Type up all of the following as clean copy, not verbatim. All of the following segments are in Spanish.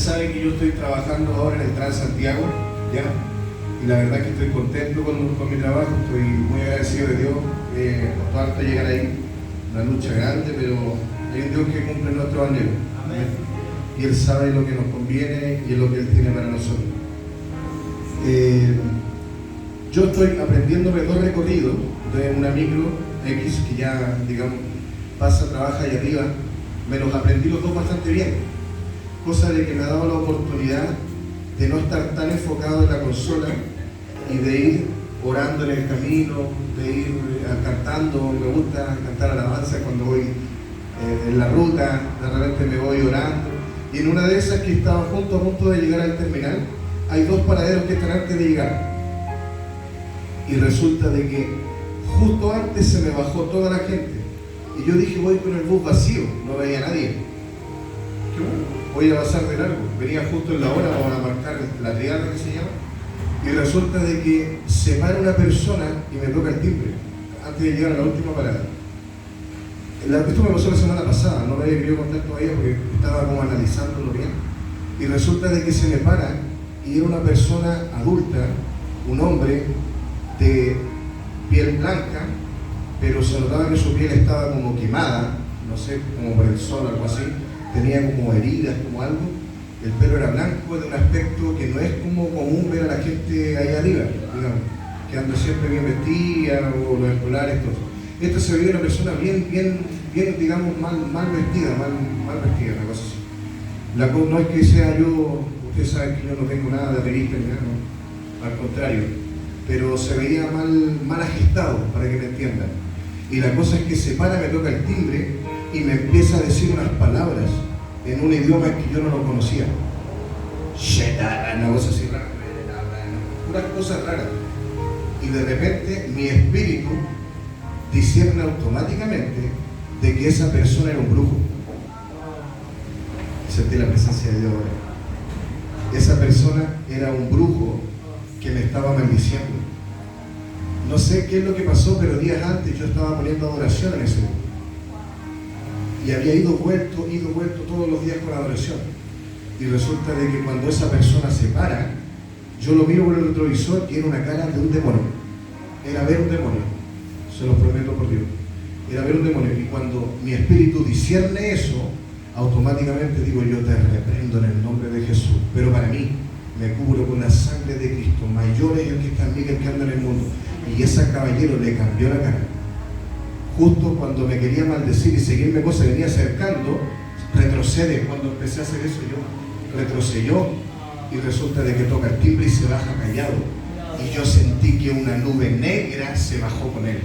sabe que yo estoy trabajando ahora en el Transantiago, ¿ya? Y la verdad es que estoy contento con mi trabajo, estoy muy agradecido de Dios. Costó harto llegar ahí, una lucha grande, pero hay un Dios que cumple nuestros anhelos. Amén. Y Él sabe lo que nos conviene y es lo que Él tiene para nosotros. Yo estoy aprendiéndome 2 recorridos de una micro X que ya, digamos, pasa, trabaja ahí arriba. Me los aprendí los 2 bastante bien, cosa de que me ha dado la oportunidad de no estar tan enfocado en la consola y de ir orando en el camino, de ir cantando. Me gusta cantar alabanza cuando voy en la ruta, de repente me voy orando. Y en una de esas que estaba a punto de llegar al terminal, hay 2 paraderos que están antes de llegar. Y resulta de que justo antes se me bajó toda la gente. Y yo dije, voy con el bus vacío, no veía a nadie. Qué bueno, voy a pasar de largo. Venía justo en la hora para marcar la triada que se llama. Y resulta de que se para una persona y me toca el timbre antes de llegar a la última parada. Esto me pasó la semana pasada, no lo había querido contar todavía porque estaba como analizándolo bien. Y resulta de que se me para y era una persona adulta, un hombre de piel blanca, pero se notaba que su piel estaba como quemada, no sé, como por el sol o algo así, tenía como heridas, como algo. El pelo era blanco, de un aspecto que no es como común ver a la gente ahí arriba, digamos, que anda siempre bien vestida, o los escolares, todo. Esta se veía una persona bien, digamos, mal vestida, una cosa así. No es que sea yo, ustedes saben que yo no tengo nada de revista ni nada, no, al contrario, pero se veía mal agestado, para que me entiendan. Y la cosa es que se para, me toca el timbre y me empieza a decir unas palabras en un idioma que yo no lo conocía. Una cosa así rara, unas cosas raras. Y de repente mi espíritu discierne automáticamente de que esa persona era un brujo. Sentí la presencia de Dios ahora. Esa persona era un brujo que me estaba maldiciendo. No sé qué es lo que pasó, pero días antes yo estaba poniendo adoración en ese lugar. Y había ido vuelto todos los días con adoración. Y resulta de que cuando esa persona se para, yo lo miro por el retrovisor y era una cara de un demonio. Era ver un demonio. Se los prometo por Dios. Era ver un demonio. Y cuando mi espíritu discierne eso, automáticamente digo, yo te reprendo en el nombre de Jesús. Pero para mí, me cubro con la sangre de Cristo. Mayor es el que está en mí que el que anda en el mundo. Y ese caballero le cambió la cara. Justo cuando me quería maldecir y seguirme cosas, venía acercando, retrocede. Cuando empecé a hacer eso, yo retrocedió y resulta de que toca el timbre y se baja callado. Y yo sentí que una nube negra se bajó con él.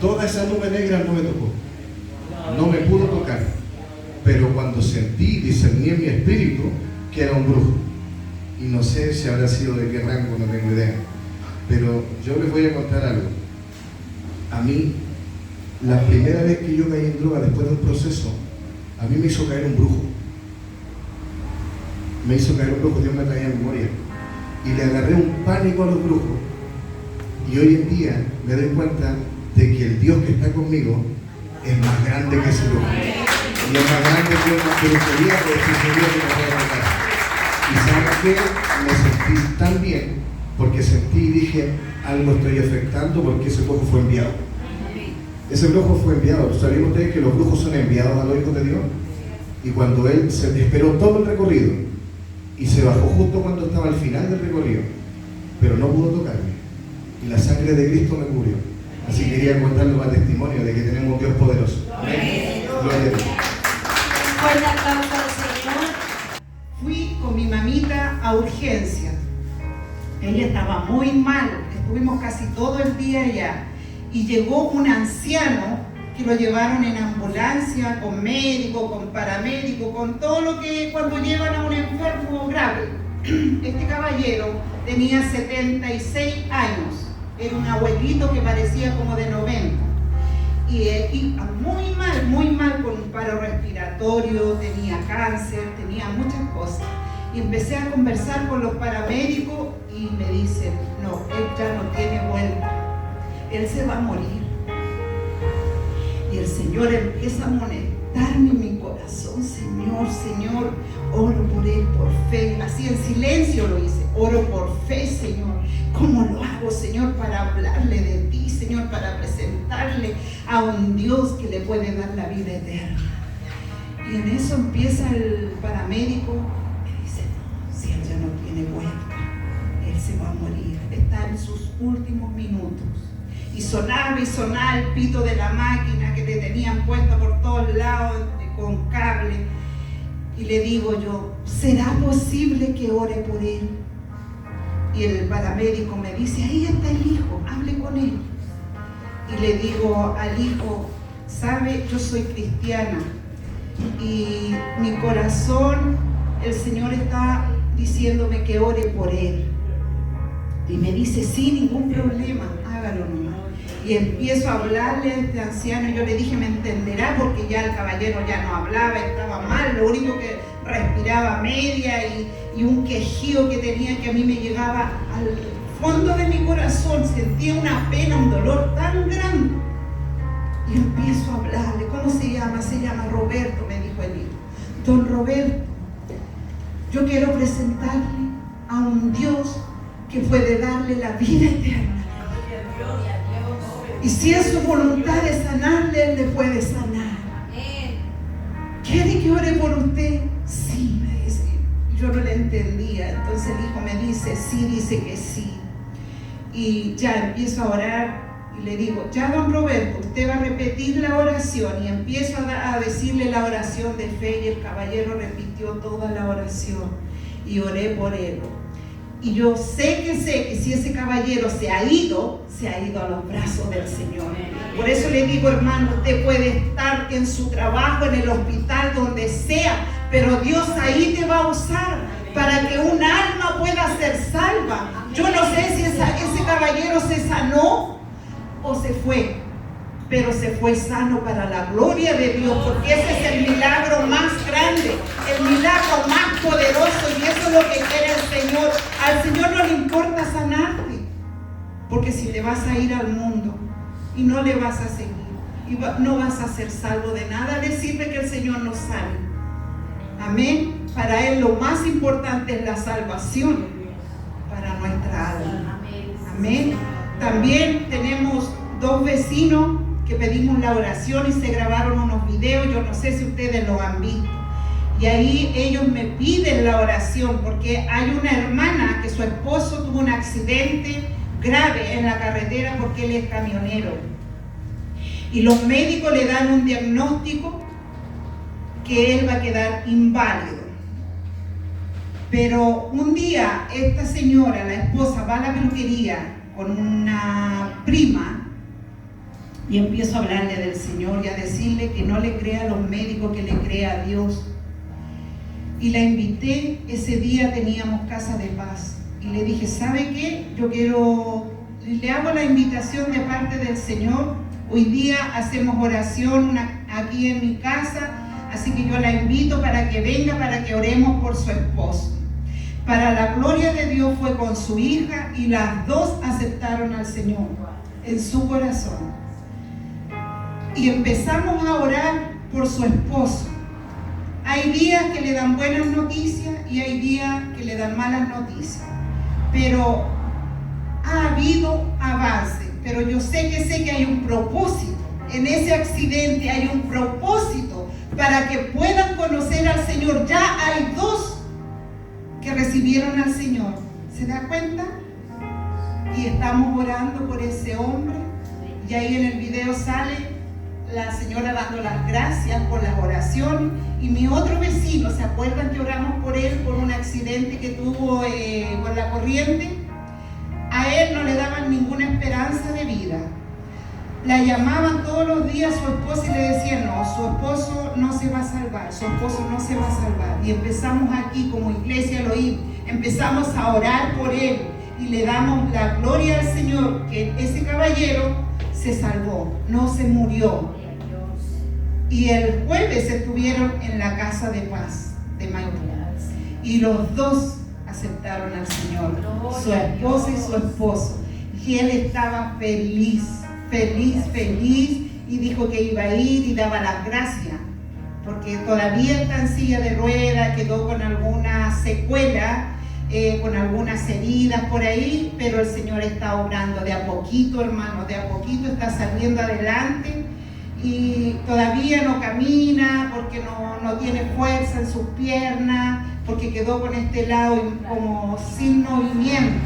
Toda esa nube negra no me tocó, no me pudo tocar, pero cuando sentí, discerní en mi espíritu que era un brujo. Y no sé si habrá sido de qué rango, no tengo idea, pero yo les voy a contar algo. A mí, la primera vez que yo caí en droga después de un proceso, a mí me hizo caer un brujo. Me hizo caer un brujo, Dios me traía en memoria. Y le agarré un pánico a los brujos. Y hoy en día me doy cuenta de que el Dios que está conmigo es más grande que ese brujo. Y es más grande que una brujería o hechicería que me puede matar. Y ¿saben qué? Me sentí tan bien, porque sentí y dije, algo estoy afectando porque ese brujo fue enviado. Ese brujo fue enviado. ¿Sabían ustedes que los brujos son enviados a los hijos de Dios? Y cuando él se esperó todo el recorrido y se bajó justo cuando estaba al final del recorrido, pero no pudo tocarme. Y la sangre de Cristo me cubrió. Así quería contarles más testimonio de que tenemos un Dios poderoso. Amén. Gloria a Dios. Fuerte aplauso al Señor. Fui con mi mamita a urgencia. Ella estaba muy mal. Estuvimos casi todo el día allá. Y llegó un anciano que lo llevaron en ambulancia, con médico, con paramédico, con todo lo que cuando llevan a un enfermo grave. Este caballero tenía 76 años. Era un abuelito que parecía como de 90. Y muy mal, con un paro respiratorio, tenía cáncer, tenía muchas cosas. Y empecé a conversar con los paramédicos y me dicen, no, él ya no tiene vuelta. Él se va a morir. Y el Señor empieza a molestarme en mi corazón. corazón, Señor, Señor, oro por él por fe. Así en silencio lo hice, oro por fe, Señor. ¿Cómo lo hago, Señor, para hablarle de ti, Señor, para presentarle a un Dios que le puede dar la vida eterna? Y en eso empieza el paramédico, me dice, no, si él ya no tiene vuelta, él se va a morir, está en sus últimos minutos. Y sonaba el pito de la máquina que le tenían puesta por todos lados con cable. Y le digo yo, ¿será posible que ore por él? Y el paramédico me dice, ahí está el hijo, hable con él. Y le digo al hijo, ¿sabe? Yo soy cristiana y mi corazón, el Señor está diciéndome que ore por él. Y me dice, sí, ningún problema, hágalo nomás. Y empiezo a hablarle a este anciano. Yo le dije, me entenderá, porque ya el caballero ya no hablaba, estaba mal, lo único que respiraba media y un quejío que tenía que a mí me llegaba al fondo de mi corazón. Sentía una pena, un dolor tan grande. Y empiezo a hablarle, ¿cómo se llama? Se llama Roberto, me dijo el hijo. Don Roberto, yo quiero presentarle a un Dios que puede darle la vida eterna. Y si es su voluntad de sanarle, Él le puede sanar. ¿Quiere que ore por usted? Sí, me dice. Yo no le entendía. Entonces el hijo me dice, sí, dice que sí. Y ya empiezo a orar y le digo, ya don Roberto, usted va a repetir la oración. Y empiezo a decirle la oración de fe y el caballero repitió toda la oración. Y oré por él. Y yo sé que si ese caballero se ha ido a los brazos del Señor. Por eso le digo, hermano, usted puede estar en su trabajo, en el hospital, donde sea, pero Dios ahí te va a usar para que un alma pueda ser salva. Yo no sé si ese caballero se sanó o se fue, pero se fue sano para la gloria de Dios, porque ese es el milagro más grande, el milagro más poderoso, y eso es lo que quiere el Señor. Al Señor no le importa sanarte, porque si te vas a ir al mundo y no le vas a seguir y no vas a ser salvo de nada, le sirve que el Señor nos salve. Amén. Para Él lo más importante es la salvación para nuestra alma. Amén. También tenemos 2 vecinos que pedimos la oración y se grabaron unos videos. Yo no sé si ustedes lo han visto. Y ahí ellos me piden la oración porque hay una hermana que su esposo tuvo un accidente grave en la carretera porque él es camionero. Y los médicos le dan un diagnóstico que él va a quedar inválido. Pero un día esta señora, la esposa, va a la peluquería con una prima y empiezo a hablarle del Señor y a decirle que no le crea a los médicos, que le crea a Dios. Y la invité, ese día teníamos casa de paz. Y le dije, ¿sabe qué? Le hago la invitación de parte del Señor. Hoy día hacemos oración aquí en mi casa, así que yo la invito para que venga, para que oremos por su esposo. Para la gloria de Dios fue con su hija y las dos aceptaron al Señor en su corazón. Y empezamos a orar por su esposo. Hay días que le dan buenas noticias y hay días que le dan malas noticias. Pero ha habido avance. Pero yo sé que hay un propósito. En ese accidente hay un propósito para que puedan conocer al Señor. Ya hay 2 que recibieron al Señor. ¿Se da cuenta? Y estamos orando por ese hombre. Y ahí en el video sale la señora dando las gracias por las oraciones. Y mi otro vecino, ¿se acuerdan que oramos por él por un accidente que tuvo con la corriente? A él no le daban ninguna esperanza de vida. La llamaban todos los días a su esposa y le decían, no, su esposo no se va a salvar, su esposo no se va a salvar. Y empezamos aquí como iglesia Elohim, empezamos a orar por él y le damos la gloria al Señor, que ese caballero se salvó, no se murió. Y el jueves estuvieron en la casa de paz de Maipú y los 2 aceptaron al Señor, su esposa y su esposo. Y él estaba feliz, y dijo que iba a ir y daba las gracias porque todavía está en silla de ruedas, quedó con alguna secuela, con algunas heridas por ahí, pero el Señor está obrando de a poquito, hermanos, de a poquito está saliendo adelante y todavía no camina porque no tiene fuerza en sus piernas, porque quedó con este lado como sin movimiento.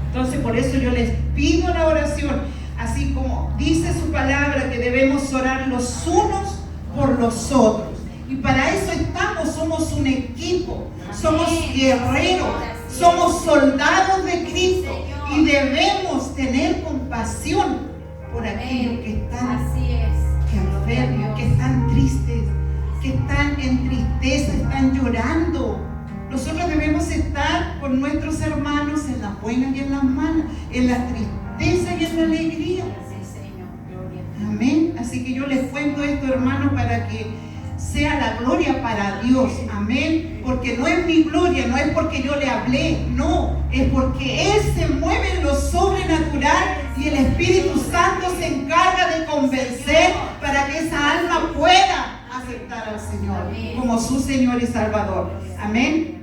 Entonces por eso yo les pido la oración, así como dice su palabra que debemos orar los unos por los otros. Y para eso estamos, somos un equipo, somos guerreros, somos soldados de Cristo y debemos tener compasión por aquellos que están enfermos, que están tristes, que están en tristeza, están llorando. Nosotros debemos estar con nuestros hermanos en las buenas y en las malas, en la tristeza y en la alegría. Amén. Así que yo les cuento esto, hermanos, para que sea la gloria para Dios. Amén. Porque no es mi gloria, no es porque yo le hablé, no, es porque Él se mueve en lo sobrenatural y el Espíritu Santo se encarga de convencer para que esa alma pueda aceptar al Señor como su Señor y Salvador. Amén.